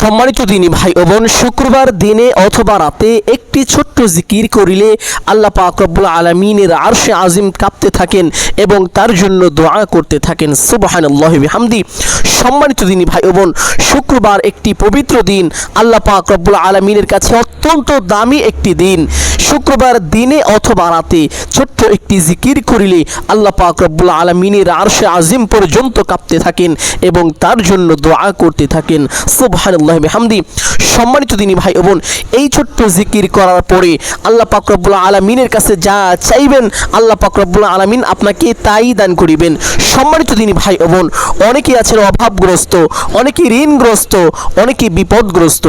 সম্মানিত দিনী ভাই ও বোন, শুক্রবার দিনে অথবা রাতে একটি ছোট্ট জিকির করিলে আল্লাহ পাক রব্বুল আলামিনের আরশে আজিম কাঁপতে থাকেন এবং তার জন্য দোয়া করতে থাকেন। সুবহানাল্লাহি বিহামদি। সম্মানিত দিনী ভাই ও বোন, শুক্রবার একটি পবিত্র দিন, আল্লাহ পাক রব্বুল আলামিনের কাছে অত্যন্ত দামি একটি দিন। শুক্রবার দিনে অথবা রাতে ছোট্ট একটি জিকির করিলে আল্লাহ পাক রব্বুল আলামিনের আরশে আজিম পর্যন্ত কাঁপতে থাকেন এবং তার জন্য দোয়া করতে থাকেন। সুবহানাল্লাহি বিহামদি। সম্মানিত দিনী ভাই ও বোন, এই ছোট্ট জিকির করার পরে আল্লাহ পাক রব্বুল আলামিনের কাছে যা চাইবেন আল্লাহ পাক রব্বুল আলামিন আপনাকে তাই দান করিবেন। সম্মানিত দিনী ভাই ও বোন, অনেকেই আছেন অভাবগ্রস্ত, অনেকেই ঋণগ্রস্ত, অনেকেই বিপদগ্রস্ত।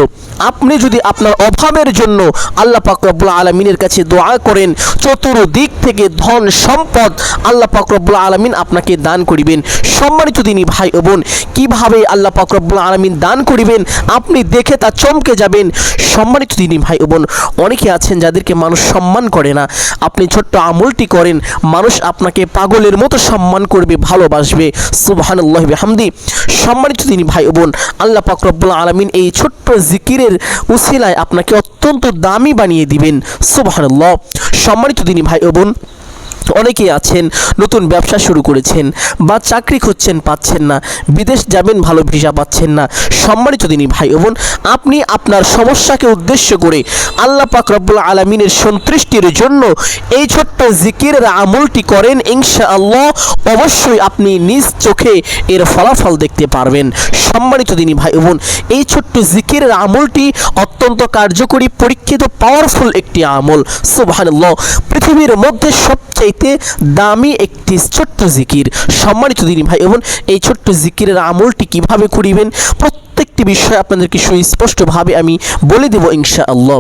আপনি যদি আপনার অভাবের জন্য আল্লাহ পাক রব্বুল আলামিনের কাছে দোয়া করেন, চতুর্দিক থেকে ধন সম্পদ আল্লাহ পাক রব্বুল আলামিন আপনাকে দান করিবেন। সম্মানিত দিনী ভাই ও বোন, কিভাবে আল্লাহ পাক রব্বুল আলামিন দান করিবেন আপনি দেখে তা চমকে যাবেন। সম্মানিত দিনী ভাই ও বোন, অনেকে আছেন যাদেরকে মানুষ সম্মান করে না। আপনি ছোট্ট আমলটি করেন, মানুষ আপনাকে পাগলের মতো সম্মান করবে, ভালোবাসবে। সুবহানাল্লাহি বিহামদি। সম্মানিত দিনী ভাই ও বোন, আল্লাহ পাক রব্বুল আলামিন এই ছোট্ট জিকিরের উসিলায় আপনাকে অত্যন্ত দামি বানিয়ে দিবেন। সুবহানাল্লাহ। সম্মানিত দিনী ভাই ও বোন, অনেকেই আছেন নতুন ব্যবসা শুরু করেছেন বা চাকরি খুঁজছেন, পাচ্ছেন না, বিদেশ যাবেন, ভালো ভিসা পাচ্ছেন না। সম্মানিত দিনী ভাই ও বোন, আপনি আপনার সমস্যাকে উদ্দেশ্য করে আল্লাহ পাক রব্বুল আলামিনের সন্তুষ্টির জন্য এই ছোট্ট জিকিরের আমলটি করেন, ইনশাআল্লাহ অবশ্যই আপনি নিজ চোখে এর ফলাফল দেখতে পারবেন। সম্মানিত দিনী ভাই ও বোন, এই ছোট্ট জিকিরের আমলটি অত্যন্ত কার্যকরী, পরীক্ষিত, পাওয়ারফুল একটি আমল। সুবহানাল্লাহ। পৃথিবীর মধ্যে সবচেয়ে দামি একটি ছোট্ট জিকির। সম্মানিত দিনী ভাই বোন, এই ছোট্ট জিকিরের আমলটি কিভাবে করিবেন প্রত্যেকটি বিষয় আপনাদেরকে সুস্পষ্টভাবে আমি বলে দেব ইনশাআল্লাহ।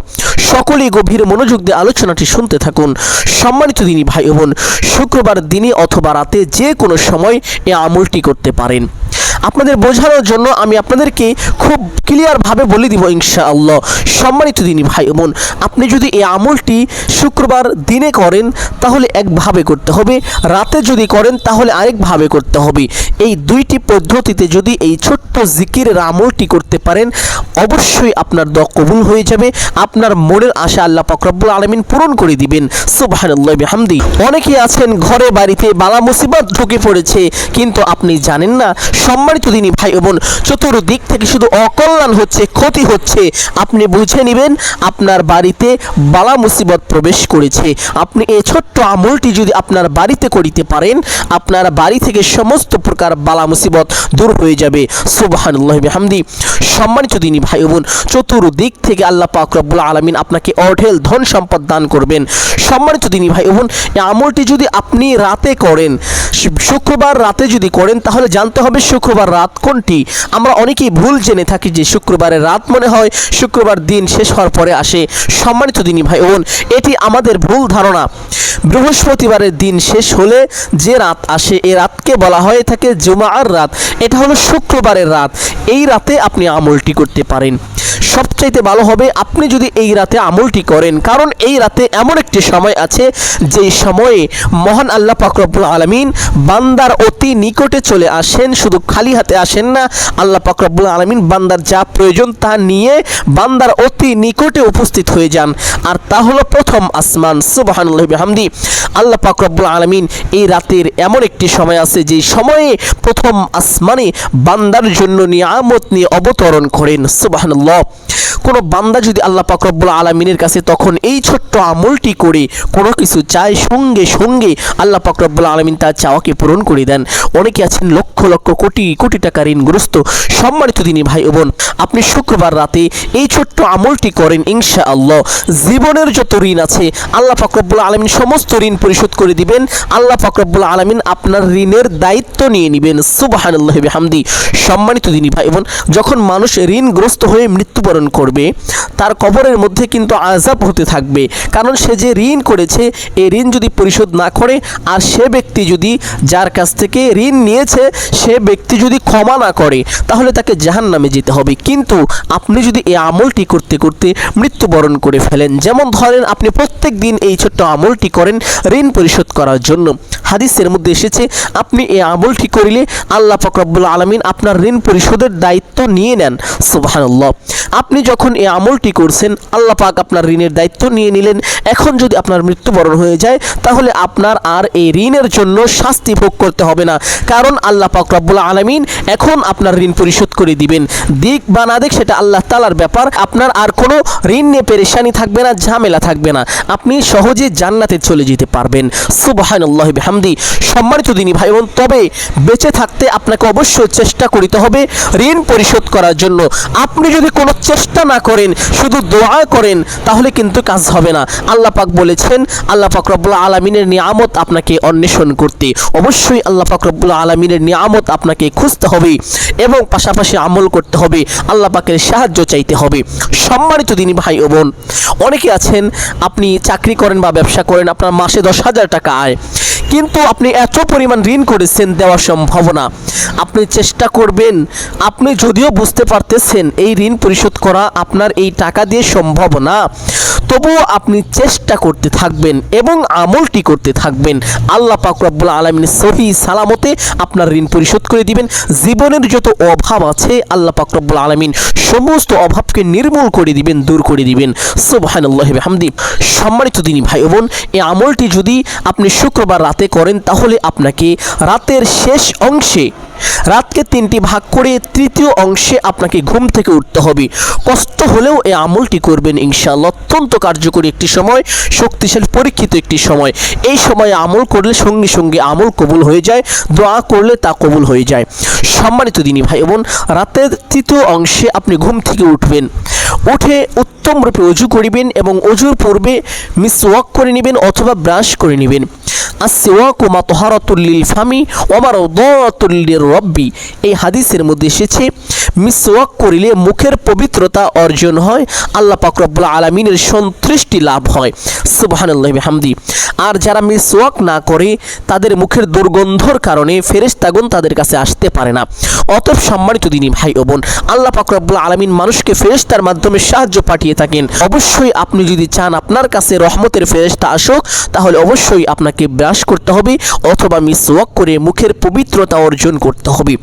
সকলেই গভীর মনোযোগ দিয়ে আলোচনাটি শুনতে থাকুন। সম্মানিত দিনী ভাই বোন, শুক্রবার দিনে অথবা রাতে যে কোনো সময় এই আমলটি করতে পারেন। আপনাদের বোঝানোর জন্য আমি আপনাদেরকে খুব ক্লিয়ারভাবে বলে দিব ইনশাআল্লাহ। সম্মানিত দিনী ভাই বোন, আপনি যদি এই আমলটি শুক্রবার দিনে করেন তাহলে একভাবে করতে হবে, রাতে যদি করেন তাহলে আরেকভাবে করতে হবে। এই দুইটি পদ্ধতিতে যদি এই ছোট্ট জিকিরের আমলটি করতে পারেন অবশ্যই আপনার দোয়া কবুল হয়ে যাবে, আপনার মনের আশা আল্লাহ পাক রব্বুল আলামিন পূরণ করে দিবেন। সুবহানাল্লাহি বিহামদি। অনেকেই আছেন ঘরে বাড়িতে বালা মুসিবত ঢুকে পড়েছে কিন্তু আপনি জানেন না। সম্মানিত দিনী ভাই বোন, চতুর্দিক থেকে শুধু অকল্যাণ হচ্ছে, ক্ষতি হচ্ছে। আপনি বুঝে নেবেন আপনার বাড়িতে বালা মুসিবত প্রবেশ করেছে। আপনি এই ছোট্ট আমলটি যদি আপনার বাড়িতে করিতে পারেন আপনার বাড়ি থেকে সমস্ত প্রকার বালা মুসিবত দূর হয়ে যাবে। সুবহানাল্লাহি বিহামদি। সম্মানিত দিনী ভাই বোন, চতুর্দিক থেকে আল্লাহ পাক রব্বুল আলামিন আপনাকে অঢেল ধন সম্পদ দান করবেন। সম্মানিত দিনী ভাই বোন, এই আমলটি যদি আপনি রাতে করেন, শুক্রবার রাতে যদি করেন তাহলে জানতে হবে শুক্রবার রাত কোনটি। আমরা অনেকেই ভুল জেনে থাকি যে শুক্রবারের রাত মনে হয় শুক্রবার দিন শেষ হওয়ার পরে আসে। সম্মানিত দিনী ভাই বোন, এটি আমাদের ভুল ধারণা। বৃহস্পতিবারের দিন শেষ হলে যে রাত আসে এই রাতকে বলা হয়ে থাকে জুমার রাত। এটা হলো শুক্রবারের রাত। এই রাতে আপনি আমলটি করতে পারেন। সবচাইতে ভালো হবে আপনি যদি এই রাতে আমলটি করেন, কারণ এই রাতে এমন একটি সময় আছে যেই সময়ে মহান আল্লাহ পাক রব্বুল আলামিন বান্দার অতি নিকটে চলে আসেন। শুধু খালি হাতে আসেন না, আল্লাহ পাক রব্বুল আলামিন বান্দার যা প্রয়োজন তা নিয়ে বান্দার অতি নিকটে উপস্থিত হয়ে যান, আর তা হলো প্রথম আসমান। সুবহানাল্লাহি বিহামদি। আল্লাহ পাক রব্বুল আলামিন এই রাতের এমন একটি সময় আছে যেই সময়ে প্রথম আসমানে বান্দার জন্য নিয়ামত নিয়ে অবতরণ করেন। সুবহানাল্লাহ। কোনো বান্দা যদি আল্লাহ পাক রব্বুল আলামিনের কাছে তখন এই ছোট্ট আমলটি করে কোনো কিছু চায়, সঙ্গে সঙ্গে আল্লাহ পাক রব্বুল আলামিন তার চাওয়াকে পূরণ করে দেন। অনেকে আছেন লক্ষ লক্ষ কোটি কোটি টাকা ঋণগ্রস্ত। সম্মানিত দিনী ভাই ও বোন, আপনি শুক্রবার রাতে এই ছোট্ট আমলটি করেন, ইনশাআল্লাহ জীবনের যত ঋণ আছে আল্লাহ পাক রব্বুল আলামিন সমস্ত ঋণ পরিশোধ করে দিবেন। আল্লাহ পাক রব্বুল আলামিন আপনার ঋণের দায়িত্ব নিয়ে নেবেন। সুবহানাল্লাহি বিহামদি। সম্মানিত দিনী ভাই বোন, যখন মানুষ ঋণগ্রস্ত হয়ে মৃত্যুবরণ করবে করবে তার কবরের মধ্যে কিন্তু আযাব হতে থাকবে, কারণ সে যে ঋণ করেছে এই ঋণ যদি পরিশোধ না করে আর সে ব্যক্তি যদি যার কাছ থেকে ঋণ নিয়েছে সে ব্যক্তি যদি ক্ষমা না করে তাহলে তাকে জাহান্নামে যেতে হবে। কিন্তু আপনি যদি এই আমলটি করতে করতে মৃত্যুবরণ করে ফেলেন, যেমন ধরেন আপনি প্রত্যেক দিন এই ছোট্ট আমলটি করেন ঋণ পরিশোধ করার জন্য, হাদিসের মধ্যে এসেছে আপনি এই আমলটি করিলে আল্লাহ পাক রব্বুল আলামিন আপনার ঋণ পরিশোধের দায়িত্ব নিয়ে নেন। সুবহানাল্লাহ। আপনি যখন এই আমলটি করছেন আল্লাহ পাক আপনার ঋণের দায়িত্ব নিয়ে নিলেন। এখন যদি আপনার মৃত্যুবরণ হয়ে যায় তাহলে আপনার আর এই ঋণের জন্য শাস্তি ভোগ করতে হবে না, কারণ আল্লাহ পাক রব্বুল আলামিন এখন আপনার ঋণ পরিশোধ করে দিবেন। দিক বা না দিক সেটা আল্লাহ তাআলার ব্যাপার। আপনার আর কোনো ঋণ নিয়ে পেরেশানি থাকবে না, ঝামেলা থাকবে না, আপনি সহজে জান্নাতে চলে যেতে পারবেন। সুবহানাল্লাহি বিহামদি। সম্মানিত দিনী ভাই বোন, তবে বেঁচে থাকতে আপনাকে অবশ্যই চেষ্টা করতে হবে ঋণ পরিশোধ করার জন্য। আপনি যদি কোনো চেষ্টা না করেন, শুধু দোয়া করেন, তাহলে কিন্তু কাজ হবে না। আল্লাহ পাক বলেছেন আল্লাহ পাক রব্বুল আলামিনের নিয়ামত আপনাকে অন্বেষণ করতে, অবশ্যই আল্লাহ পাক রব্বুল আলামিনের নিয়ামত আপনাকে খুঁজতে হবে এবং পাশাপাশি আমল করতে হবে, আল্লাহ পাকের সাহায্য চাইতে হবে। সম্মানিত দিনী ভাই ও বোন, অনেকে আছেন আপনি চাকরি করেন বা ব্যবসা করেন, আপনার মাসে 10,000 টাকা আয়, কিন্তু আপনি এত পরিমাণ ঋণ করেছেন দেওয়া সম্ভব না। আপনি চেষ্টা করবেন, আপনি যদিও বুঝতে পারতেছেন এই ঋণ পরিশোধ করা আপনার এই টাকা দিয়ে সম্ভব না, তবুও আপনি চেষ্টা করতে থাকবেন এবং আমলটি করতে থাকবেন। আল্লাহ পাক রব্বুল আলামিন সহি সালামতে আপনার ঋণ পরিশোধ করে দিবেন। জীবনের যত অভাব আছে আল্লাহ পাক রব্বুল আলামিন সমস্ত অভাবকে নির্মূল করে দিবেন, দূর করে দিবেন। সুবহানাল্লাহি বিহামদি। সম্মানিত দিনী ভাই বোন, এই আমলটি যদি আপনি শুক্রবার রাতে করেন তাহলে আপনাকে রাতের শেষ অংশে, রাতকে 3টি ভাগ করে তৃতীয় অংশে আপনাকে ঘুম থেকে উঠতে হবে। কষ্ট হলেও এই আমলটি করবেন ইনশাআল্লাহ। অত্যন্ত কার্যকরী একটি সময়, শক্তিশালী পরীক্ষিত একটি সময়। এই সময়ে আমল করলে সঙ্গে সঙ্গে আমল কবুল হয়ে যায়, দোয়া করলে তা কবুল হয়ে যায়। সম্মানিত দিনী ভাই বোন, রাতের তৃতীয় অংশে আপনি ঘুম থেকে উঠবেন, উঠে উত্তম রূপে অজু করিবেন এবং অজুর পূর্বে মিসওয়াক করে নেবেন অথবা ব্রাশ করে নেবেন। আসওয়াকু মাতহারাতুল লিল ফামি ওয়া মারদাতুল লিররাব্বি। এই হাদিসের মধ্যে এসেছে মিসওয়াক করিলে মুখের পবিত্রতা অর্জন হয়, আল্লাহ পাক রব্বুল আলামিনের সন্তুষ্টি লাভ হয়। সুবহানাল্লাহি বিহামদি। আর যারা মিসওয়াক না করে তাদের মুখের দুর্গন্ধর কারণে ফেরেশতাগণ তাদের কাছে আসতে পারে না। অতএব সম্মানিত দিনী ভাই ও বোন, আল্লাহ পাক রব্বুল আলামিন মানুষকে ফেরেশতার মাধ্যমে সাহায্য পাঠিয়ে থাকেন। অবশ্যই আপনি যদি চান আপনার কাছে রহমতের ফেরেশতা আসুক তাহলে অবশ্যই আপনাকে ব্রাশ করতে হবে অথবা মিসওয়াক করে মুখের পবিত্রতা অর্জন করতে হবে।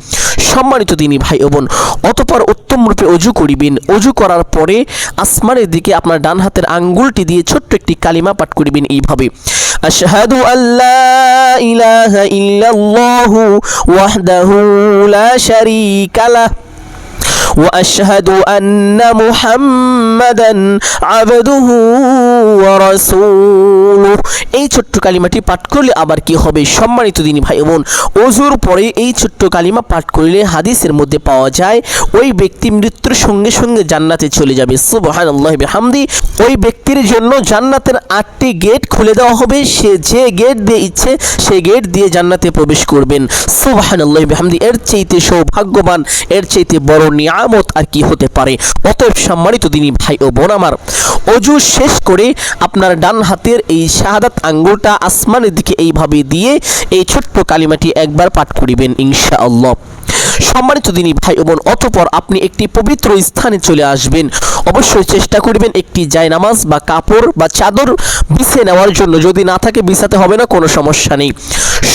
সম্মানিত দিনী ভাই ও বোন, অতঃপর উত্তম রূপে অজু করিবেন। অজু করার পরে আসমানের দিকে আপনার ডান হাতের আঙ্গুলটি দিয়ে ছোট্ট একটি কালিমা পাঠ করিবেন এইভাবে: আশহাদু আল্লা ইলাহা ইল্লাল্লাহু ওয়াহদাহু লা শারীকা লাহ وأشهد أن محمدا عبده ورسوله। এই ছোট্ট কালিমাটি পাঠ করলে আবার কি হবে? সম্মানিত দিনী ভাই বোন, ওযুর পরে এই ছোট্ট কালিমা পাঠ করলে হাদিসের মধ্যে পাওয়া যায় ওই ব্যক্তি মৃত্যুর সঙ্গে সঙ্গে জান্নাতে চলে যাবে। সুবহানাল্লাহি বিহামদি। ওই ব্যক্তির জন্য জান্নাতের 8টি গেট খুলে দেওয়া হবে, সে যে গেট দিয়ে ইচ্ছে সেই গেট দিয়ে জান্নাতে প্রবেশ করবেন। সুবহানাল্লাহি বিহামদি। এর চাইতে সৌভাগ্যবান, এর চাইতে বড় নিয়ামত আর কি হতে পারে? অতএব সম্মানিত দিনী ভাই ও বোন আমার, অজু শেষ করে আপনার ডান হাতের এই শাহাদাত আঙ্গুলটা আসমানের দিকে এইভাবে দিয়ে এই ছোট্ট কালিমাটি একবার পাঠ করিবেন ইনশাআল্লাহ। সম্মানিত দিনী ভাই ও বোন, অতঃপর আপনি একটি পবিত্র স্থানে চলে আসবেন। অবশ্যই চেষ্টা করবেন একটি জায়নামাজ বা কাপড় বা চাদর বিছিয়ে নেওয়ার জন্য, যদি না থাকে বিছাতে হবে না, কোনো সমস্যা নেই।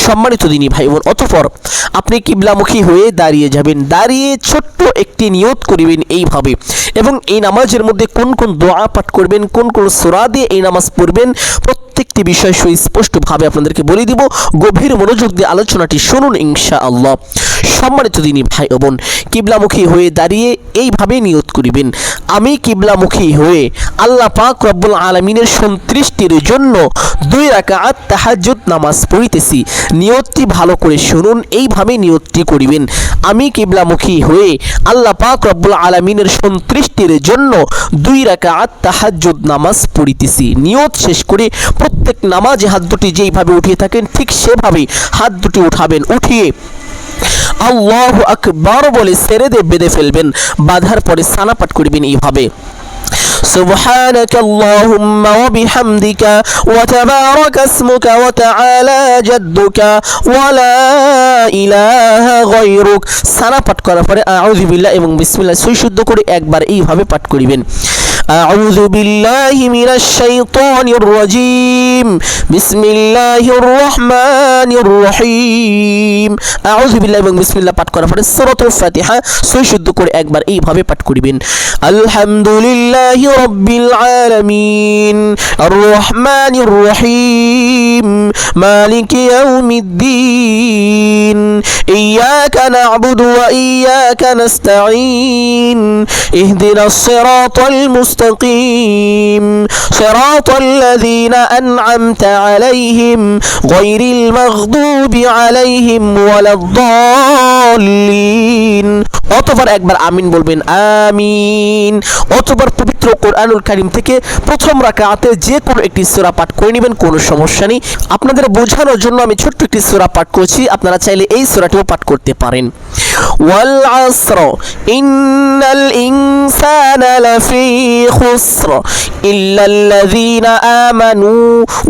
সম্মানিত দিনী ভাই বোন, অতঃপর আপনি কিবলামুখী হয়ে দাঁড়িয়ে যাবেন। দাঁড়িয়ে ছোট্ট একটি নিয়ত করিবেন এইভাবে, এবং এই নামাজের মধ্যে কোন কোন দোয়া পাঠ করবেন, কোন কোন সূরা দিয়ে এই নামাজ পড়বেন, প্রত্যেকটি বিষয় সুস্পষ্টভাবে আপনাদেরকে বলে দিব। গভীর মনোযোগ দিয়ে আলোচনাটি শুনুন ইনশাআল্লাহ। সম্মানিত দিনী ভাই ও বোন, কিবলামুখী হয়ে দাঁড়িয়ে এইভাবে নিয়ত করিবেন: আমি কিবলামুখী হয়ে আল্লাহ পাক রব্বুল আলামিনের সন্তুষ্টির জন্য 2 রাকাত তাহাজ্জুদ নামাজ পড়িতেছি। নিয়তটি ভালো করে শুনুন, এইভাবে নিয়তটি করিবেন: আমি কিবলামুখী হয়ে আল্লাহ পাক রব্বুল আলামিনের সন্তুষ্টির জন্য 2 রাকাত তাহাজ্জুদ নামাজ পড়িতেছি। নিয়ত শেষ করে প্রত্যেক নামাজে হাত দুটি যেইভাবে উঠিয়ে থাকেন ঠিক সেভাবেই হাত দুটি উঠাবেন। উঠিয়ে আল্লাহু আকবার বলে সেরে দিয়ে বেঁধে ফেলবেন। বাঁধার পরে সানা পাঠ করিবেন এইভাবে: سبحانك اللهم وبحمدك وتبارك اسمك وتعالى جدك ولا إله غيرك সানা পাঠ করার পরে আউযু বিল্লাহ এবং বিসমিল্লাহ সই শুদ্ধ করে একবার এইভাবে পাঠ করিবেন أعوذ بالله من الشيطان الرجيم بسم الله الرحمن الرحيم أعوذ بالله এবং বিসমিল্লাহ পাঠ করার পরে সূরাতুল ফাতিহা সই শুদ্ধ করে একবার এইভাবে পাঠ করিবেন আলহামদুলিল্লাহি রাব্বিল আলামিন আর রহমানির রহিম মালিকি ইয়াউমিদ্দিন ইয়্যাকা না'বুদু ওয়া ইয়্যাকা নাস্তাঈন ইহদিনাস সিরাতাল মুস্তাকিম সিরাতাল লাযীনা আন'আমতা আলাইহিম গায়রিল মাগদুবি আলাইহিম ওয়ালাদ-দাল্লিন অতঃপর একবার আমিন বলবেন আমিন। অতঃপর পবিত্র কোরআনুল কারীম থেকে প্রথম রাকাতে যে কোনো একটি সূরা পাঠ করে নেবেন, কোনো সমস্যা নেই। আপনাদের বোঝানোর জন্য আমি ছোট্ট একটি সূরা পাঠ করছি, আপনারা চাইলে এই সূরাটিও পাঠ করতে পারেন। ওয়াল আসর ইন্নাল ইনসানা লাফি খুসর ইল্লাল্লাযীনা আমানু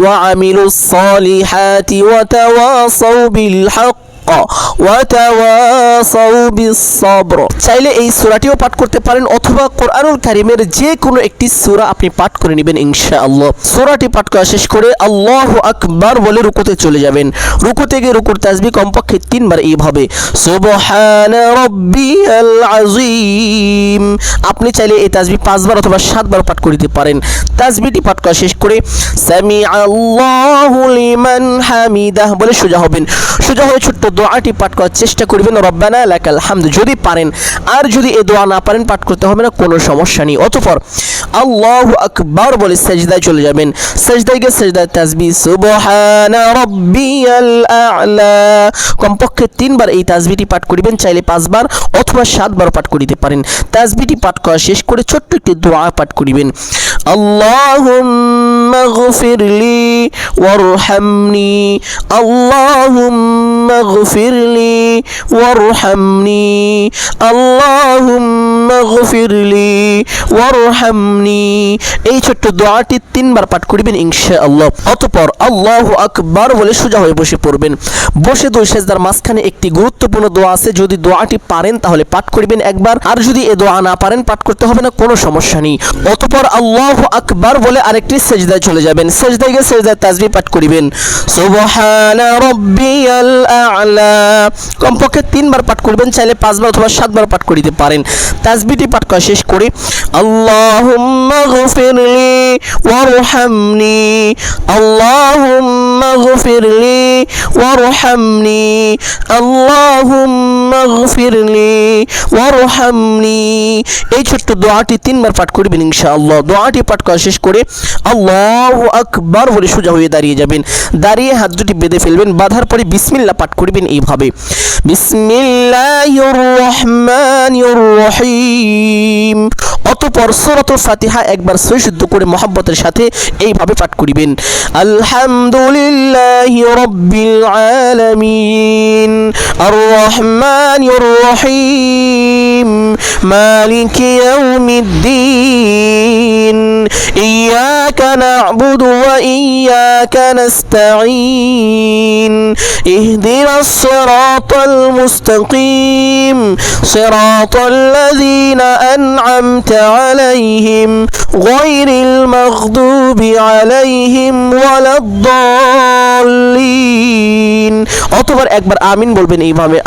ওয়া আমিলুস সালিহাতি ওয়া তাওয়াসাউ বিল হক চাইলে এই সূরাটিও পাঠ করতে পারেন অথবা কোরআনুল কারীমের যে কোনো একটি সূরা আপনি পাঠ করে নেবেন ইনশাআল্লাহ। সূরাটি পাঠ করা শেষ করে আল্লাহু আকবার বলে রুকুতে চলে যাবেন। রুকুতে গিয়ে রুকুর তাসবিহ কমপক্ষে 3 বার এইভাবে সুবহানা রাব্বিয়াল আযীম। আপনি চাইলে এই তাসবিহ 5 বার অথবা 7 বার পাঠ করতে পারেন। তাসবিহটি পাঠ করা শেষ করে সামিআল্লাহু লিমান হামিদাহ বলে সোজা হবেন। সোজা হয়ে ছোট্ট দোয়াটি পাঠ করার চেষ্টা করবেন রব্বানা লাকাল হামদ যদি পারেন, আর যদি এই দোয়া না পারেন পাঠ করতে হবে না, কোনো সমস্যা নেই। অতঃপর আল্লাহু আকবার বলে সাজদায় চলে যাবেন। সাজদায় গিয়ে সাজদায় তাসবিহ সুবহানা রাব্বিয়াল আ'লা কমপক্ষে 3 বার এই তাসবিহটি পাঠ করিবেন, চাইলে 5 বার অথবা 7 বার পাঠ করিতে পারেন। তাসবিহটি পাঠ করা শেষ করে ছোট্ট একটি দোয়া পাঠ করিবেন আল্লাহুম্মা গফিরলি ওয়ারহামনি আল্লাহুম্মা গফিরলি ওয়ারহামনি আল্লাহুম্মা গফিরলি ওয়ারহামনি। এই ছোট্ট দোয়াটি 3 বার পাঠ করিবেন ইনশাআল্লাহ। অতঃপর আল্লাহু আকবার বলে সোজা হয়ে বসে পড়বেন। বসে দুই সিজদার মাঝখানে একটি গুরুত্বপূর্ণ দোয়া আছে, যদি দোয়াটি পারেন তাহলে পাঠ করিবেন একবার, আর যদি এই দোয়া না পারেন পাঠ করতে হবে না, কোনো সমস্যা নেই। অতঃপর আল্লাহু আকবার বলে আরেকটি সিজদায় চলে যাবেন। সিজদায় গিয়ে সিজদায় তাসবিহ পাঠ করিবেন সুবহানা রাব্বিয়াল আ'লা কমপক্ষে 3 বার পাঠ করবেন, চাইলে 5 বার অথবা 7 বার পাঠ করিতে পারেন। তাসবিহটি পাঠ করা শেষ করে আল্লাহুম্মা গফিরলি ওয়ারহামনি আল্লাহুম্মা গফিরলি ওয়ারহামনি আল্লাহুম্মা গফিরলি ওয়ারহামনি। এই ছোট্ট দোয়াটি 3 বার পাঠ করবেন ইনশাআল্লাহ। দোয়াটি পাঠ করা শেষ করে আল্লাহু আকবার বলে সোজা হয়ে দাঁড়িয়ে যাবেন। দাঁড়িয়ে হাত দুটি বেঁধে ফেলবেন, বাঁধার পরে বিসমিল্লাহ পাঠ করবেন এইভাবে বিসমিল্লাহির রহমানির রহিম। অতঃপর সূরাতুল ফাতিহা একবার সই শুদ্ধ করে মহব্বতের সাথে এইভাবে পাঠ করিবেন আলহামদুলিল্লাহি রাব্বিল আলামিন আর রহমানির রহিম মালিকি ইয়াউমিদ্দিন ইয়্যাকা না'বুদু ওয়া ইয়্যাকা নাস্তাঈন ইহদিনাস সিরাতাল মুস্তাকিম সিরাতাল লাযীনা আন'আমতা আলাইহিম গায়রিল মাগদুবি আলাইহিম ওয়ালাদ-দাল্লিন। অতঃপর একবার আমিন বলবেন এইভাবে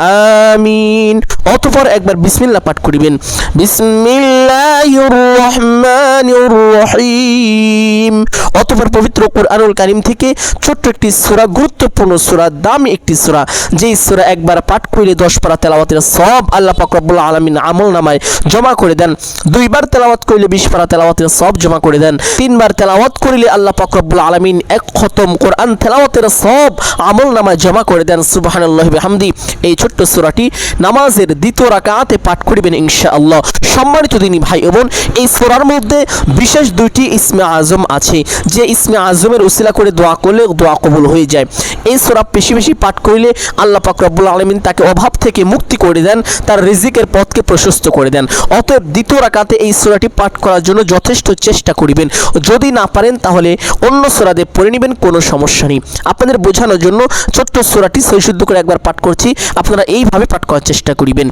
আমিন। অতঃপর একবার বিসমিল্লাহ পাঠ করিবেন বিসমিল্লাহির রহমানির রহিম। অতঃপর পবিত্র কোরআনুল কারীম থেকে ছোট্ট একটি সূরা, গুরুত্বপূর্ণ সূরা, দামি একটি সূরা, যেই সূরা একবার পাঠ করলে 10 পারা তেলাওয়াতের সব আল্লাহ পাক রব্বুল আলামিন আমলনামায় জমা করে দেন। 2 বার তেলাওয়াত করলে 20 পারা তেলাওয়াতের সব জমা করে দেন। 3 বার তেলাওয়াত করলে আল্লাহ পাক রব্বুল আলামিন 1 খতম কোরআন তেলাওয়াতের সব আমলনামায় জমা করে দেন। সুবহানাল্লাহি বিহামদি। এই ছোট্ট সূরাটি নামাজের দ্বিতীয় রাকাতে পাঠ করিবেন ইনশাআল্লাহ। সম্মানিত দিনী ভাই ও বোন, এই সূরার মধ্যে বিশেষ বিশেষ দুইটি ইসমে আজম আছে যে ইসমে আজমের উসিলা করে দোয়া করলে দোয়া কবুল হয়ে যায়। এই সূরা বেশি বেশি পাঠ করলে আল্লাহ পাক রব্বুল আলামিন তাকে অভাব থেকে মুক্তি করে দেন, তার রিজিকের পথকে প্রশস্ত করে দেন। অতএব দ্বিতীয় রাকাতে এই সূরাটি পাঠ করার জন্য যথেষ্ট চেষ্টা করিবেন। যদি না পারেন তাহলে অন্য সূরাতে পড়ে নেবেন, কোনো সমস্যা নেই। আপনাদের বোঝানোর জন্য ছোট্ট সূরাটি সহিশুদ্ধ করে একবার পাঠ করছি, আপনারা এইভাবে পাঠ করার চেষ্টা করিবেন।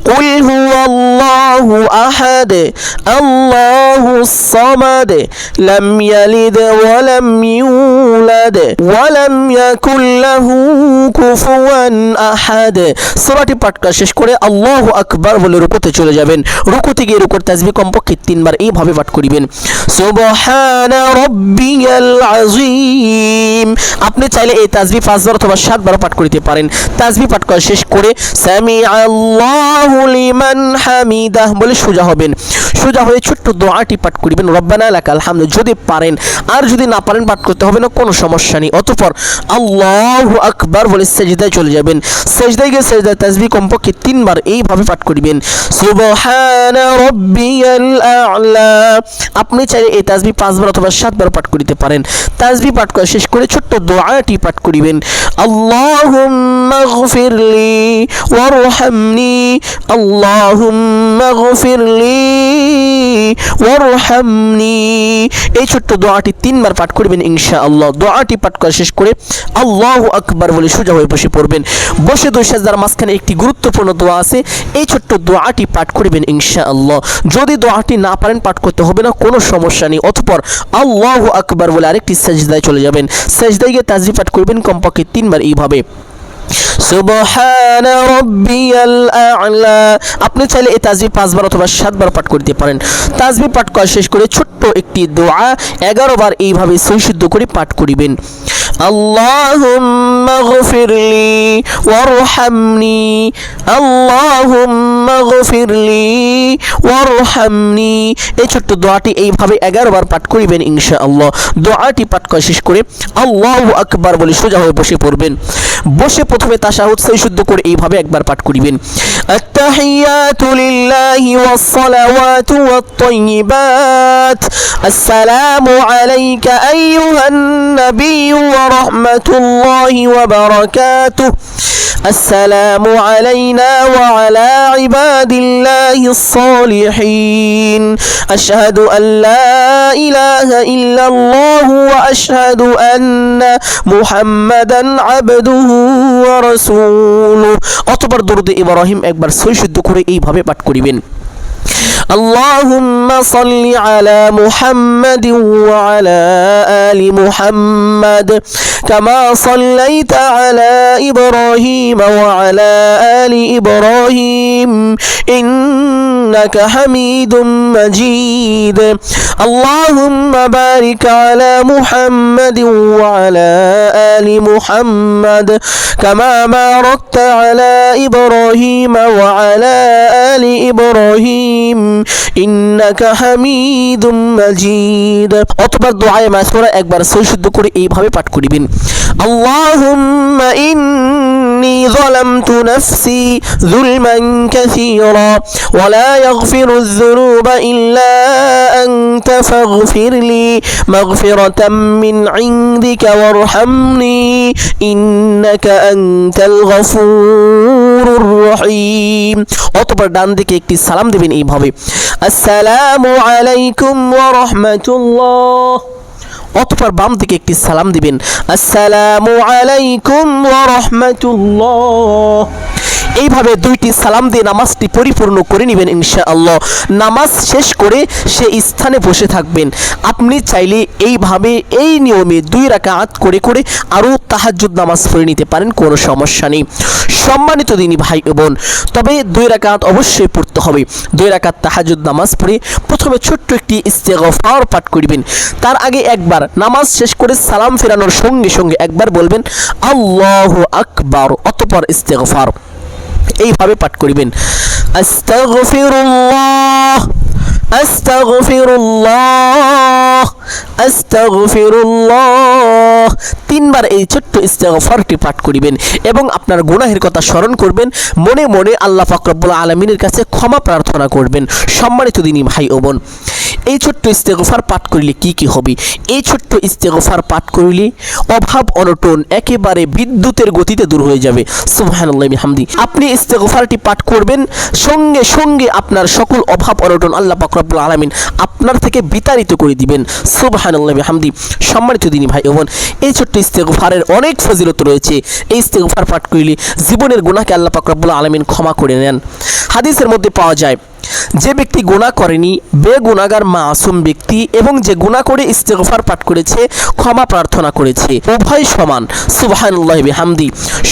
কুল হুয়াল্লাহু আহাদ আল্লাহুস সামাদ লাম ইয়ালিদ ওয়া লাম ইউলাদ ওয়া লাম ইয়াকুল লাহু কুফুয়ান আহাদ। সূরাটি পাঠ করা শেষ করে আল্লাহু আকবার বলে রুকুতে চলে যাবেন। রুকুতে গিয়ে রুকুর তাসবিহ কমপক্ষে 3 বার এইভাবে পাঠ করিবেন, সুবহানা রাব্বিয়াল আযীম। আপনি চাইলে এই তাসবিহ 5 বার অথবা 7 বার পাঠ করিতে পারেন। তাসবিহ পাঠ করা শেষ করে সামি আল্লাহু লিমান হামিদাহ বলে সোজা হবেন। সোজা হয়ে ছোট্ট দোয়াটি পাঠ করিবেন, রব্বানা লাকাল হামদ। যদি পারেন, আর যদি না পারেন পাঠ করতে হবে না, কোনো সমস্যা নেই। অতঃপর আল্লাহু আকবার বলে সেজদায় চলে যাবেন। সেজদায় গিয়ে সেজদায় তাসবিহ কমপক্ষে 3 বার এইভাবে পাঠ করিবেন, সুবহানা রাব্বিয়াল আ'লা। আপনি চাইলে এই তাসবিহ 5 বার অথবা 7 বার পাঠ করিতে পারেন। তাসবিহ পাঠ করা শেষ করে ছোট্ট দোয়াটি পাঠ করিবেন, আল্লাহুম্মা গফিরলি ওয়ারহামনি আল্লাহুম্মা গফিরলি ওয়ারহামনি। এই ছোট্ট দোয়াটি 3 বার পাঠ করবেন ইনশাআল্লাহ। দোয়াটি পাঠ করা শেষ করে আল্লাহু আকবার বলে সোজা হয়ে বসে পড়বেন। বসে 2 সাজদার মাঝখানে একটি গুরুত্বপূর্ণ দোয়া আছে, এই ছোট্ট দোয়াটি পাঠ করবেন ইনশাআল্লাহ। যদি দোয়াটি না পারেন পাঠ করতে হবে না, কোনো সমস্যা নেই। অতঃপর আল্লাহু আকবার বলে আরেকটি সাজদায় চলে যাবেন। সাজদায় গিয়ে তাসবিহ পাঠ করবেন কমপক্ষে 3 বার এইভাবে, সুবহানা রাব্বিয়াল আ'লা। আপনি চাইলে এই তাসবিহ 5 বার অথবা 7 বার পাঠ করতে পারেন। তাসবিহ পাঠ করা শেষ করে ছোট্ট একটি দোয়া 11 বার এইভাবে সহিশুদ্ধ করে পাঠ করিবেন, আল্লাহুম্মা গফিরলি ওয়ারহামনি আল্লাহুম্মা গফিরলি ওয়ারহামনি। এই ছোট্ট দোয়াটি এইভাবে 11 বার পাঠ করিবেন ইনশাআল্লাহ। দোয়াটি পাঠ করা শেষ করে আল্লাহু আকবার বলে সোজা হয়ে বসে পড়বেন। বসে প্রথমে তাশাহুদ সহিশুদ্ধ করে এইভাবে একবার পাঠ করিবেন, আত-তাহিয়াতু লিল্লাহি ওয়াস-সালাওয়াতু ওয়াত-তাইয়্যিবাত আসসালামু আলাইকা আইয়ুহান নাবিয়্যু ওয়া রাহমাতুল্লাহি ওয়া বারাকাতুহু السلام علينا وعلى عباد الله الصالحين أشهد أن لا إله إلا الله وأشهد أن محمدا عبده ورسوله। অতঃপর দরুদ ইব্রাহিম একবার সহিশুদ্ধ করে এইভাবে পাঠ করিবেন, اللهم صل على محمد وعلى آل محمد كما صليت على إبراهيم وعلى آل إبراهيم إنك حميد مجيد اللهم بارك على محمد وعلى آل محمد كما باركت على إبراهيم وعلى آل إبراهيم ইন্নাকা হামিদুম মাজিদ। অতঃপর দুআয়ে মাসুরা একবার সহিশুদ্ধ করে এইভাবে পাঠ করিবেন, আল্লাহুম্মা ইন্নী যালামতু নাফসি যুলমান কাসীরা ওয়া লা ইয়াগফিরুয যুনুবা ইল্লা আনতা ফাগফিরলি মাগফিরাতাম মিন ইনদিকা ওয়ারহামনি ইন্নাকা আনতাল গফুরুর রহিম। অতঃপর ডান দিকে একটি সালাম দিবেন এইভাবে, আসসালামু আলাইকুম ওয়া রাহমাতুল্লাহ। অতঃপর বাম দিকে একটি সালাম দিবেন, আসসালামু আলাইকুম ওয়া রাহমাতুল্লাহ। এইভাবে 2টি সালাম দিয়ে নামাজটি পরিপূর্ণ করে নেবেন ইনশাআল্লাহ। নামাজ শেষ করে সেই স্থানে বসে থাকবেন। আপনি চাইলে এইভাবে এই নিয়মে 2 রাকাত করে করে আরও তাহাজ্জুদ নামাজ পড়ে নিতে পারেন, কোনো সমস্যা নেই। সম্মানিত দিনী ভাই বোন, তবে 2 রাকাত অবশ্যই পড়তে হবে। 2 রাকাত তাহাজ্জুদ নামাজ পড়ে প্রথমে ছোট্ট একটি ইস্তেগফার পাঠ করবেন। তার আগে একবার নামাজ শেষ করে সালাম ফেরানোর সঙ্গে সঙ্গে একবার বলবেন আল্লাহু আকবার, অতঃপর ইস্তেগফার এইভাবে পাঠ করিবেন, আস্তাগফিরুল্লাহ আস্তাগফিরুল্লাহ আস্তাগফিরুল্লাহ। 3 বার এই ছোট্ট ইস্তেগফারটি পাঠ করিবেন এবং আপনার গুনাহের কথা স্মরণ করবেন। মনে মনে আল্লাহ পাক রব্বুল আলামিনের কাছে ক্ষমা প্রার্থনা করবেন। সম্মানিত দিনী ভাই ও বোন, এই ছোট্ট ইস্তেগফার পাঠ করিলে কি কি হবে? এই ছোট্ট ইস্তেগফার পাঠ করিলে অভাব অনটন একেবারে বিদ্যুতের গতিতে দূর হয়ে যাবে। সুবহানাল্লাহি বিহামদি। আপনি ইস্তেগফারটি পাঠ করবেন, সঙ্গে সঙ্গে আপনার সকল অভাব অনটন আল্লাহ পাক রব্বুল আলামিন আপনার থেকে বিতাড়িত করে দিবেন। সুবহানাল্লাহি বিহামদি। সম্মানিত দিনী ভাই বোন, এই ছোট্ট ইস্তেগফারের অনেক ফজিলত রয়েছে। এই ইস্তেগফার পাঠ করিলে জীবনের গুনাহকে আল্লাহ পাক রব্বুল আলামিন ক্ষমা করে নেন। হাদিসের মধ্যে পাওয়া যায়, যে ব্যক্তি গুনাহ করেনি, বেগুনাহগার মাসুম ব্যক্তি, এবং যে গুনাহ করে ইস্তেগফার পাঠ করেছে, ক্ষমা প্রার্থনা করেছে, উভয় সমান। সুবহানাল্লাহি বিহামদি।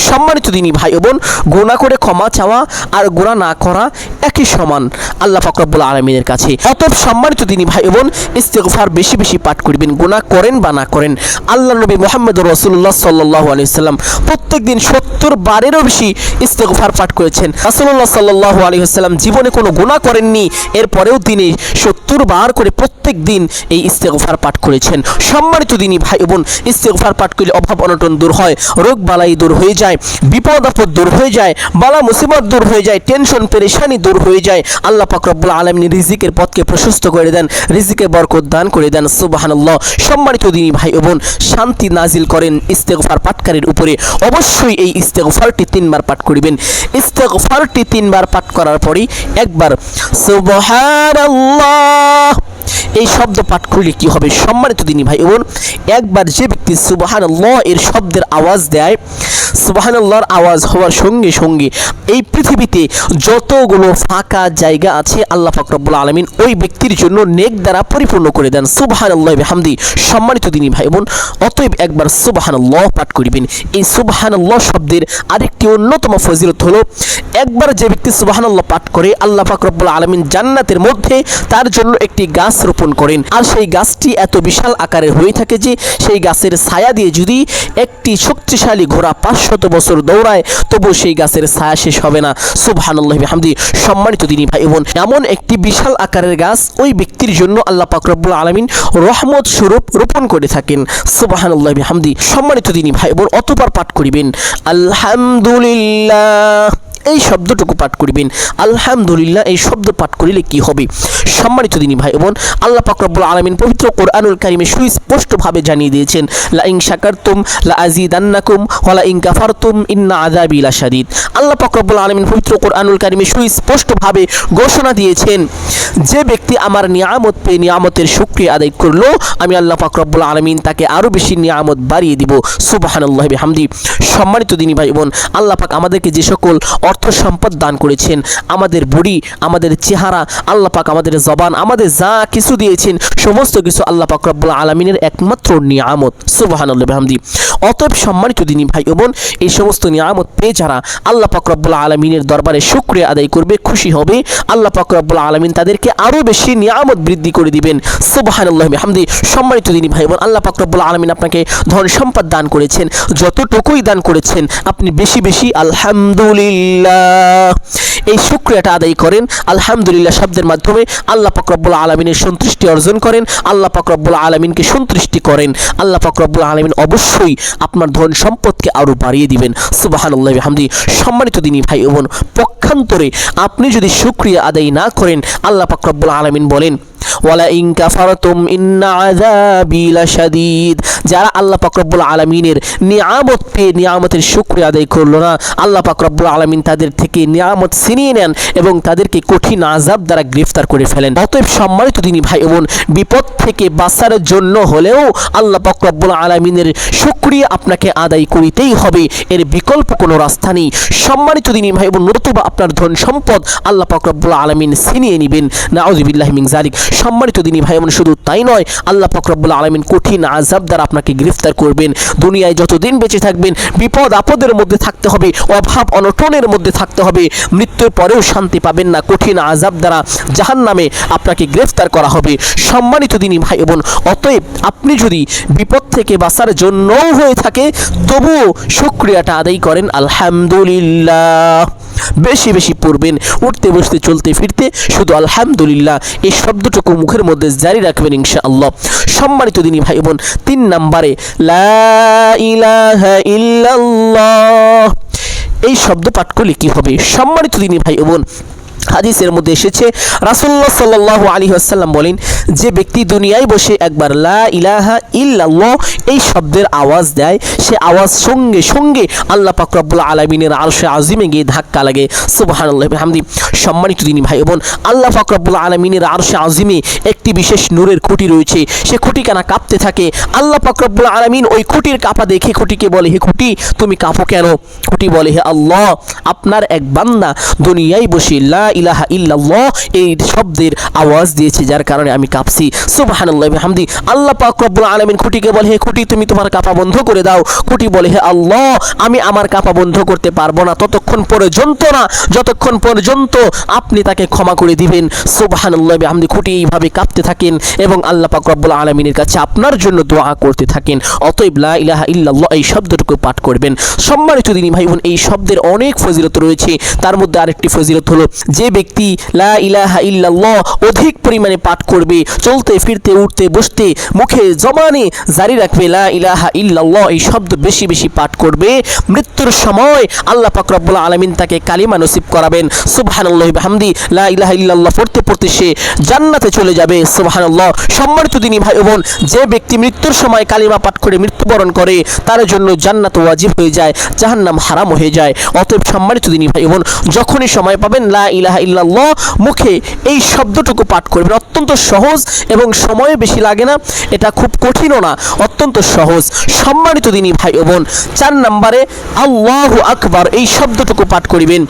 সম্মানিত দিনী ভাই বোন, গুনাহ করে ক্ষমা চাওয়া আর গুনাহ না করা একই সমান আল্লাহ পাক রব্বুল আলামিনের কাছে। অতএব সম্মানিত দিনী ভাই বোন, ইস্তেগফার বেশি বেশি পাঠ করবেন, গুনাহ করেন বা না করেন। আল্লাহ নবী মুহাম্মদুর রাসূলুল্লাহ সাল্লাল্লাহু আলাইহি ওয়াসাল্লাম প্রত্যেকদিন 70 বারেরও বেশি ইস্তেগফার পাঠ করেছেন। রাসূলুল্লাহ সাল্লাল্লাহু আলাইহি ওয়াসাল্লাম জীবনে কোনো গুনাহ করেননি, এরপরেও তিনি 70 বার করে প্রত্যেক দিন এই ইস্তেগফার পাঠ করেছেন। সম্মানিত দিনী ভাই বোন, ইস্তেগফার পাঠ করলে অভাব অনটন দূর হয়, রোগ বালাই দূর হয়ে যায়, বিপদ আপদ দূর হয়ে যায়, বালা মুসিবত দূর হয়ে যায়, টেনশন পেরেশানি দূর হয়ে যায়। আল্লাহ পাক রব্বুল আলামিন রিজিকের পথকে প্রশস্ত করে দেন, রিজিকে বরকত দান করে দেন। সুবহানাল্লাহ। সম্মানিত দিনী ভাই বোন, শান্তি নাজিল করেন ইস্তেগফার পাঠকারীর উপরে। অবশ্যই এই ইস্তেগফারটি 3 বার পাঠ করিবেন। ইস্তেগফারটি 3 বার পাঠ করার পরেই একবার সুবহানাল্লাহ এই শব্দ পাঠ করলে কি হবে? সম্মানিত দিনী ভাই বোন, একবার যে ব্যক্তি সুবহানাল্লাহ এর শব্দের আওয়াজ দেয়, সুবহানাল্লাহর আওয়াজ হওয়ার সঙ্গে সঙ্গে এই পৃথিবীতে যতগুলো ফাঁকা জায়গা আছে আল্লাহ পাক রব্বুল আলামিন ওই ব্যক্তির জন্য নেক দ্বারা পরিপূর্ণ করে দেন। সুবহানাল্লাহি বিহামদি। সম্মানিত দিনী ভাই বোন, অতএব একবার সুবহানাল্লাহ পাঠ করিবেন। এই সুবহানাল্লাহ শব্দের আরেকটি অন্যতম ফজিলত হলো, একবার যে ব্যক্তি সুবহানাল্লাহ পাঠ করে আল্লাহ পাক রব্বুল আলামিন জান্নাতের মধ্যে তার জন্য একটি গাছ রোপণ করেন। আর সেই গাছটি এত বিশাল আকারের হয়ে থাকে যে সেই গাছের ছায়া দিয়ে যদি একটি শক্তিশালী ঘোড়া 500 বছর দৌড়ায় তবু সেই গাছের ছায়া শেষ হবে না। সুবহানাল্লাহি বিহামদি। সম্মানিত দিনী ভাই বোন, এমন একটি বিশাল আকারের গাছ ওই ব্যক্তির জন্য আল্লাহ পাক রব্বুল আলামিন রহমত স্বরূপ রোপণ করে থাকেন। সুবহানাল্লাহি বিহামদি। সম্মানিত দিনী ভাই বোন, অতঃপর পাঠ করিবেন আলহামদুলিল্লাহ এই শব্দটুকু পাঠ করিবেন। আলহামদুলিল্লাহ এই শব্দ পাঠ করিলে কি হবে? সম্মানিত দিনী ভাই বোন, আল্লাহ পাক রব্বুল আলামিন পবিত্র কোরআনুল কারীমে সুস্পষ্টভাবে জানিয়ে দিয়েছেন, লা ইন শাকারতুম লা আযীদান্নাকুম ওয়া লা ইন কাফারতুম ইন্না আযাবি লাশাদীদ। আল্লাহ পাক রব্বুল আলামিন পবিত্র কোরআনুল কারীমে সুস্পষ্টভাবে ঘোষণা দিয়েছেন, যে ব্যক্তি আমার নিয়ামত পেয়ে নিয়ামতের শুকরিয়া আদায় করলো, আমি আল্লাহ পাক রব্বুল আলামিন তাকে আরো বেশি নিয়ামত বাড়িয়ে দিব। সুবহানাল্লাহি বিহামদি। সম্মানিত দিনী ভাই বোন, আল্লাহ পাক আমাদেরকে যে সকল অর্থ সম্পদ দান করেছেন, আমাদের বডি, আমাদের চেহারা, আল্লাহ পাক আমাদের জবান, আমাদের যা কিছু দিয়েছেন সমস্ত কিছু আল্লাহ পাক রব্বুল আলামিনের একমাত্র নিয়ামত। সুবহানাল্লাহি বিহামদি। অতএব সম্মানিত দিনী ভাই বোন, এই সমস্ত নিয়ামত পেয়ে যারা আল্লাহ পাক রব্বুল আলামিনের দরবারে শুকরিয়া আদায় করবে, খুশি হবে, আল্লাহ পাক রব্বুল আলামিন তাদেরকে আরো বেশি নিয়ামত বৃদ্ধি করে দিবেন। সুবহানাল্লাহি বিহামদি। সম্মানিত দিনী ভাই বোন, আল্লাহ পাক রব্বুল আলামিন আপনাকে ধন সম্পদ দান করেছেন, যতটুকুই দান করেছেন আপনি বেশি বেশি আলহামদুলিল্লাহ এই শুকরিয়াটা আদায় করেন। আলহামদুলিল্লাহ শব্দের মাধ্যমে আল্লাহ পাক রব্বুল আলামিনের সন্তুষ্টি অর্জন করেন, আল্লাহ পাক রব্বুল আলামিনকে সন্তুষ্টি করেন। আল্লাহ পাক রব্বুল আলামিন অবশ্যই আপনার ধন সম্পদকে আরো বাড়িয়ে দিবেন। সুবহানাল্লাহি বিহামদি। সম্মানিত দিনী ভাই বোন, পক্ষান্তরে আপনি যদি শুকরিয়া আদায় না করেন, আল্লাহ পাক রব্বুল আলামিন বলেন, ওয়ালা ইন কাফারতুম ইন্না আযাবি লাশাদীদ। যারা আল্লাহ পাক রব্বুল আলামিনের নিয়ামত পেয়ে নিয়ামতের শুকরিয়া আদায় করলো না, আল্লাহ পাক রব্বুল আলামিন তাদের থেকে নিয়ামত ছিনিয়ে নেন এবং তাদেরকে কঠিন আযাব দ্বারা গ্রেফতার করে ফেলেন। অতএব সম্মানিত দিনী ভাই বোন, বিপদ থেকে বাঁচার জন্য হলেও আল্লাহ পাক রব্বুল আলামিনের শুকরিয়া আপনাকে আদায় করিতেই হবে, এর বিকল্প কোনো রাস্তা নেই। সম্মানিত দিনী ভাই বোন, নতুবা আপনার ধন সম্পদ আল্লাহ পাক রব্বুল আলামিন ছিনিয়ে নেবেন। নাউযুবিল্লাহি মিন যালিক। সম্মানিত দিনী ভাই বোন, শুধু তাই নয়, আল্লাহ পাক রব্বুল আলামিন কঠিন আযাব দ্বারা আপনাকে গ্রেফতার করবেন। দুনিয়ায় যতদিন বেঁচে থাকবেন বিপদ আপদের মধ্যে থাকতে হবে, অভাব অনটনের মধ্যে থাকতে হবে, মৃত্যুর পরেও শান্তি পাবেন না, কঠিন আযাব দ্বারা জাহান্নামে আপনাকে গ্রেফতার করা হবে। সম্মানিত দিনী ভাই বোন, অতএব আপনি যদি বিপদ থেকে বাঁচার জন্যও হয়ে থাকে তবুও শুকরিয়াটা আদায় করেন আলহামদুলিল্লাহ। বেশি বেশি পড়বেন, উঠতে বসতে চলতে ফিরতে শুধু আলহামদুলিল্লাহ এই শব্দটুকু মুখের মধ্যে জারি রাখবেন ইনশাআল্লাহ। সম্মানিত দিনী ভাই বোন, 3 নম্বরে লা ইলাহা ইল্লাল্লাহ এই শব্দ পাঠ করলে কি হবে? সম্মানিত দিনী ভাই বোন, হাদিসের মধ্যে এসেছে রাসূলুল্লাহ সাল্লাল্লাহু আলাইহি ওয়াসাল্লাম বলেন, যে ব্যক্তি দুনিয়ায় বসে একবার লা ইলাহা ইল্লাল্লাহ এই শব্দের আওয়াজ দেয়, সে আওয়াজ সঙ্গে সঙ্গে আল্লাহ পাক রব্বুল আলামিনের আরশে আজিমে গিয়ে ধাক্কা লাগে। সুবহানাল্লাহি ওয়া বিহামদি। সম্মানিত দিনী ভাই বোন, আল্লাহ পাক রব্বুল আলামিনের আরশে আজিমে একটি বিশেষ নূরের খুঁটি রয়েছে, সে খুঁটিখানা কাঁপতে থাকে। আল্লাহ পাক রব্বুল আলামিন ওই খুঁটির কাঁপা দেখে খুঁটিকে বলে, হে খুঁটি তুমি কাঁপো কেন? খুঁটি বলে, হে আল্লাহ, আপনার এক বান্দা দুনিয়ায় বসে লা ইলাহা ইল্লাল্লাহ এই শব্দের আওয়াজ দিয়েছে, যার কারণে আমি কাঁপছি। সুবহানাল্লাহি ওয়া বিহামদি। আল্লাহ পাক রব্বুল আলামিন খুঁটিকে বলে, হে খুঁটি তুমি তোমার কাঁপা বন্ধ করে দাও। খুঁটি বলে, হে আল্লাহ, আমি আমার কাঁপা বন্ধ করতে পারবো না যতক্ষণ পর্যন্ত আপনি তাকে ক্ষমা করে দিবেন। সুবহানাল্লাহি ওয়া বিহামদি। খুঁটি এইভাবে কাঁপতে থাকেন এবং আল্লাহ পাক রব্বুল আলামিনের কাছে আপনার জন্য দোয়া করতে থাকেন। অতএব লা ইলাহা ইল্লাল্লাহ এই শব্দটুকু পাঠ করবেন। সম্মানিত দিনী ভাই বোন, এই শব্দের অনেক ফজিলত রয়েছে। তার মধ্যে আরেকটি ফজিলত হলো, যে ব্যক্তি লা ইলাহা ইল্লাল্লাহ অধিক পরিমাণে পাঠ করবে, চলতে ফিরতে উঠতে বসতে মুখে জবানে জারি রাখবে লা ইলাহা ইল্লাল্লাহ এই শব্দ বেশি বেশি পাঠ করবে, মৃত্যুর সময় আল্লাহ পাক রব্বুল আলামিন তাকে কালিমা নসিব করাবেন। সুবহানাল্লাহি বিহামদি। লা ইলাহা ইল্লাল্লাহ পড়তে পড়তে সে জান্নাতে চলে যাবে। সুবহানাল্লাহ। সম্মানিত দিনী ভাই বোন, যে ব্যক্তি মৃত্যুর সময় কালিমা পাঠ করে মৃত্যুবরণ করে, তার জন্য জান্নাত ওয়াজিব হয়ে যায়, জাহান্নাম হারাম হয়ে যায়। অতএব সম্মানিত দিনী ভাই বোন, যখনই সময় পাবেন লা ইলাহা ইল্লাল্লাহ মুখে এই শব্দটুকু পাঠ করবেন। অত্যন্ত সহজ এবং সময় বেশি লাগে না, এটা খুব কঠিনও না, অত্যন্ত সহজ। সম্মানিত দিনী ভাই বোন, 4 নম্বরে আল্লাহু আকবার এই শব্দটুকু পাঠ করিবেন।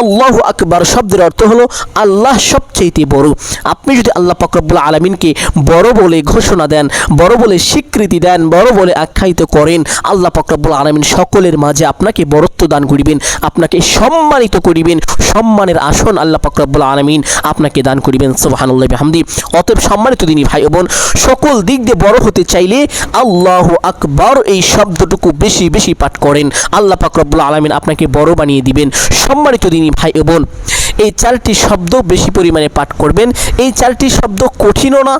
আল্লাহু আকবার শব্দের অর্থ হলো আল্লাহ সবচেয়ে বড়। আপনি যদি আল্লাহ পাক রব্বুল আলামিনকে বড় বলে ঘোষণা দেন, বড় বলে স্বীকৃতি দেন, বড় বলে আখ্যায়িত করেন, আল্লাহ পাক রব্বুল আলামিন সকলের মাঝে আপনাকে বরত্ব দান করিবেন, আপনাকে সম্মানিত করিবেন, সম্মানের আসন আল্লাহ পাক রব্বুল আলামিন আপনাকে দান করিবেন। সুবহানাল্লাহি বিহামদি। অতএব সম্মানিত দিনী ভাই বোন, সকল দিক দিয়ে বড় হতে চাইলে আল্লাহু আকবার এই শব্দটুকু বেশি বেশি পাঠ করেন, আল্লাহ পাক রব্বুল আলামিন আপনাকে বড় বানিয়ে দিবেন। সম্মানিত দিনী ভাই বোন, এই 4টি শব্দ বেশি পরিমাণে পাঠ করবেন। এই 4টি শব্দ কঠিনও না,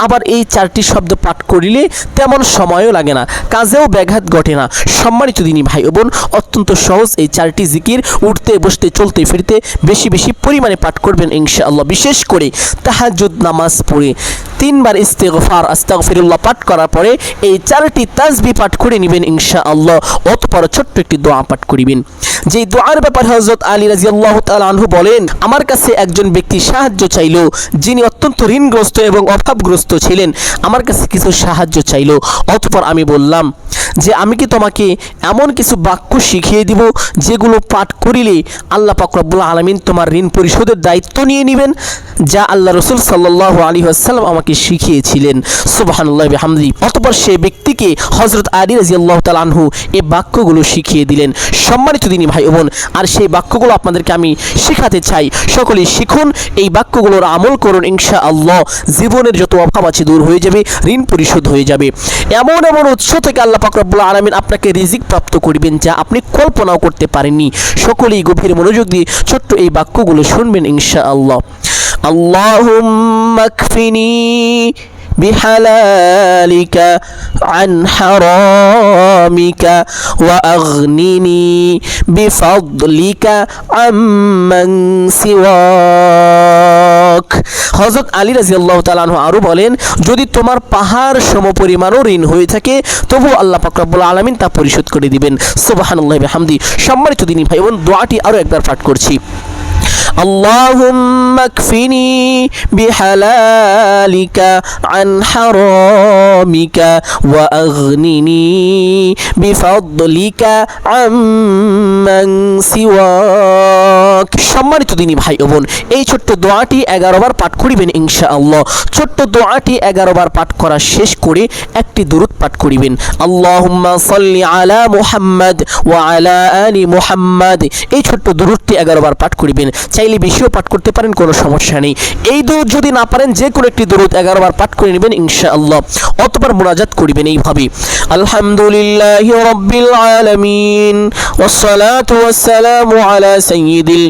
আবার এই 4টি শব্দ পাঠ করিলে তেমন সময়ও লাগে না, কাজেও ব্যাঘাত ঘটে না। সম্মানিত দিনী ভাই বোন, অত্যন্ত সহজ এই 4টি জিকির উঠতে বসতে চলতে ফিরতে বেশি বেশি পরিমাণে পাঠ করবেন ইনশাআল্লাহ। বিশেষ করে তাহাজ্জুদ নামাজ পড়ে 3 বার ইস্তিগফার আস্তাগফিরুল্লাহ পাঠ করার পরে এই 4টি তাসবিহ পাঠ করে নেবেন ইনশাআল্লাহ। অতঃপর ছোট্ট একটি দোয়া পাঠ করিবেন, যেই দোয়ার ব্যাপারে হযরত আলী রাদিয়াল্লাহু তাআলা আনহু বলেন, আমার কাছে একজন ব্যক্তি সাহায্য চাইল, যিনি অত্যন্ত ঋণগ্রস্ত এবং অভাবগ্রস্ত ছিলেন, আমার কাছে কিছু সাহায্য চাইল। অতঃপর আমি বললাম যে আমি কি তোমাকে এমন কিছু বাক্য শিখিয়ে দিব যেগুলো পাঠ করিলে আল্লাহ পাক রব্বুল আলামিন তোমার ঋণ পরিশোধের দায়িত্ব নিয়ে নেবেন, যা আল্লাহ রাসূল সাল্লাল্লাহু আলাইহি ওয়াসাল্লাম আমাকে শিখিয়েছিলেন। সুবহানাল্লাহি বিহামদি। অতঃপর সেই ব্যক্তিকে হযরত আলী রাদিয়াল্লাহু তাআলা আনহু এই বাক্যগুলো শিখিয়ে দিলেন। সম্মানিত দিনী ভাই বোন, আর সেই বাক্যগুলো আপনাদেরকে আমি শেখাতে চাই, সকলেই শিখুন, এই বাক্যগুলোর আমল করুন, ইনশাআল্লাহ জীবনের যত অভাব আছে দূর হয়ে যাবে, ঋণ পরিশোধ হয়ে যাবে। এমন এমন উৎস থেকে আল্লাহ পাক রব্বুল আলামিন আপনাকে রিজিক প্রাপ্ত করিবেন যা আপনি কল্পনাও করতে পারেননি। সকলেই গভীর মনোযোগ দিয়ে ছোট্ট এই বাক্যগুলো শুনবেন ইনশাআল্লাহ। আল্লাহুম্মা কফিনি بحلالك عن حرامك وأغنني بفضلك عمن سواك। হযরত আলী রাদিয়াল্লাহু তাআলা আনহু আরো বলেন, যদি তোমার পাহাড় সমপরিমাণও ঋণ হয়ে থাকে তবু আল্লাহ পাক রব্বুল আলামিন তা পরিশোধ করে দিবেন। সুবহানাল্লাহি বিহামদি। সম্মানিত দিনী ভাই বোন, দোয়াটি আরো একবার পাঠ করছি। اللهم اكفني بحلالك عن حرامك وأغنني بفضلك عمن سواك। সম্মানিত দিনী ভাই বোন, এই ছোট্ট দোয়াটি 11 বার পাঠ করিবেন ইনশাআল্লাহ। ছোট্ট দোয়াটি 11 বার পাঠ করা শেষ করে একটি দুরূদ পাঠ করিবেন, আল্লাহুম্মা সাল্লি আলা মুহাম্মাদ ওয়া আলা আলি মুহাম্মাদ। এই ছোট্ট দুরূদটি 11 বার পাঠ করিবেন, চাইলে বেশিও পাঠ করতে পারেন, কোনো সমস্যা নেই। এই দুরূদ যদি না পারেন যে কোনো একটি দুরূদ 11 বার পাঠ করে নেবেন ইনশাআল্লাহ। অতঃপর মুনাজাত করিবেন এইভাবে, আলহামদুলিল্লাহি রাব্বিল আলামিন ওয়াস সালাতু ওয়াস সালামু আলা সাইয়্যিদিল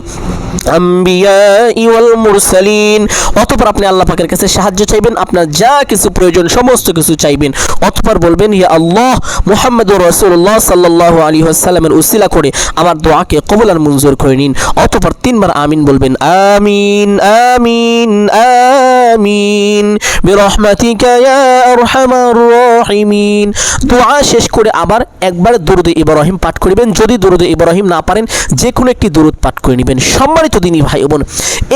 আম্বিয়া ওয়াল মুরসালিন। অতঃপর আপনি আল্লাহ পাকের কাছে সাহায্য চাইবেন, আপনার যা কিছু প্রয়োজন সমস্ত কিছু চাইবেন। অতঃপর বলবেন, ইয়া আল্লাহ, মুহাম্মদুর রাসূলুল্লাহ সাল্লাল্লাহু আলাইহি ওয়াসাল্লামের উসিলা করে আমার দোয়াকে কবুল আর মঞ্জুর করে নিন। অতঃপর 3 বার আমিন আমিন বলবেন। আমিন আমিন আমিন বিরহমাতিকা ইয়া আরহামার রাহিমিন। দোয়া শেষ করে আবার একবার দরুদে ইব্রাহিম পাঠ করিবেন। যদি দরুদে ইব্রাহিম না পারেন যে কোনো একটি দরুদ পাঠ করে নেবেন। সম্মানিত দিনী ভাই বোন,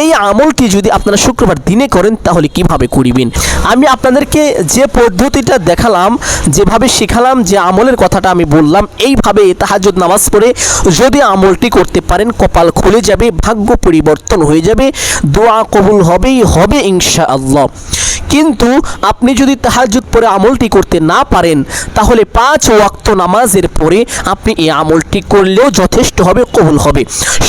এই আমলটি যদি আপনারা শুক্রবার দিনে করেন তাহলে কিভাবে করিবেন? আমি আপনাদেরকে যে পদ্ধতিটা দেখালাম, যেভাবে শেখালাম, যে আমলের কথাটা আমি বললাম, এইভাবে তাহাজ্জুদ নামাজ পড়ে যদি আমলটি করতে পারেন কপাল খুলে যাবে, ভাগ্য পরিবর্তন হয়ে যাবে, দোয়া কবুল হবেই হবে ইনশাআল্লাহ। কিন্তু আপনি যদি তাহাজ্জুদ পড়ে আমলটি করতে না পারেন তাহলে 5 ওয়াক্ত নামাজের পরে আপনি এই আমলটি করলেও যথেষ্ট হবে, কবুল হবে।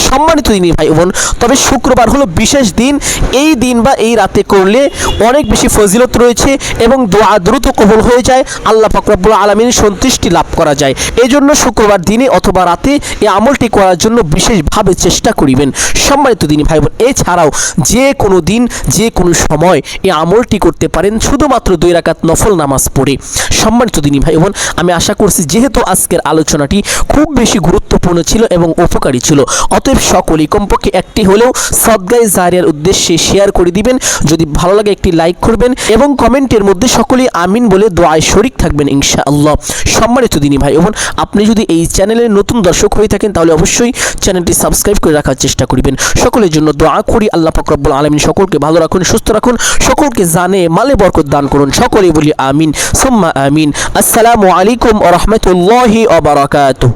সম্মানিত দিনী ভাই বোন, তবে শুক্রবার হলো বিশেষ দিন। এই দিন বা এই রাতে করলে অনেক বেশি ফজিলত রয়েছে এবং দোয়া দ্রুত কবুল হয়ে যায়, আল্লাহ পাক রব্বুল আলামিনের সন্তুষ্টি লাভ করা যায়। এই জন্য শুক্রবার দিনে অথবা রাতে এই আমলটি করার জন্য বিশেষভাবে চেষ্টা করিবেন। সম্মানিত দিনী ভাই বোন, এছাড়াও যে কোনো দিন যে কোনো সময় এই আমলটি করতে পারেন শুধুমাত্র 2 রাকাত নফল নামাজ পড়ে। সম্মানিত দিনী ভাই বোন, আমি আশা করছি যেহেতু আজকের আলোচনাটি খুব বেশি গুরুত্বপূর্ণ ছিল এবং উপকারী ছিল, অতএব সকলেই কমপক্ষে একটি হলেও সদকায়ে জারিয়ার উদ্দেশ্যে শেয়ার করে দিবেন। যদি ভালো লাগে একটি লাইক করবেন এবং কমেন্টের মধ্যে সকলেই আমিন বলে দোয়ায় শরীক থাকবেন ইনশাআল্লাহ। সম্মানিত দিনী ভাই বোন, আপনি যদি এই চ্যানেলের নতুন দর্শক হয়ে থাকেন তাহলে অবশ্যই চ্যানেলটি সাবস্ক্রাইব করে রাখার চেষ্টা করবেন। সকলের জন্য দোয়া করি, আল্লাহ পাক রব্বুল আলামিন সকলকে ভালো রাখুন, সুস্থ রাখুন, সকলকে জানে মালে বরকত দান করুন। সকলেই বলি আমিন সুম্মা আমিন। আসসালামু আলাইকুম ওয়া রাহমাতুল্লাহি ওয়া বারাকাতুহু।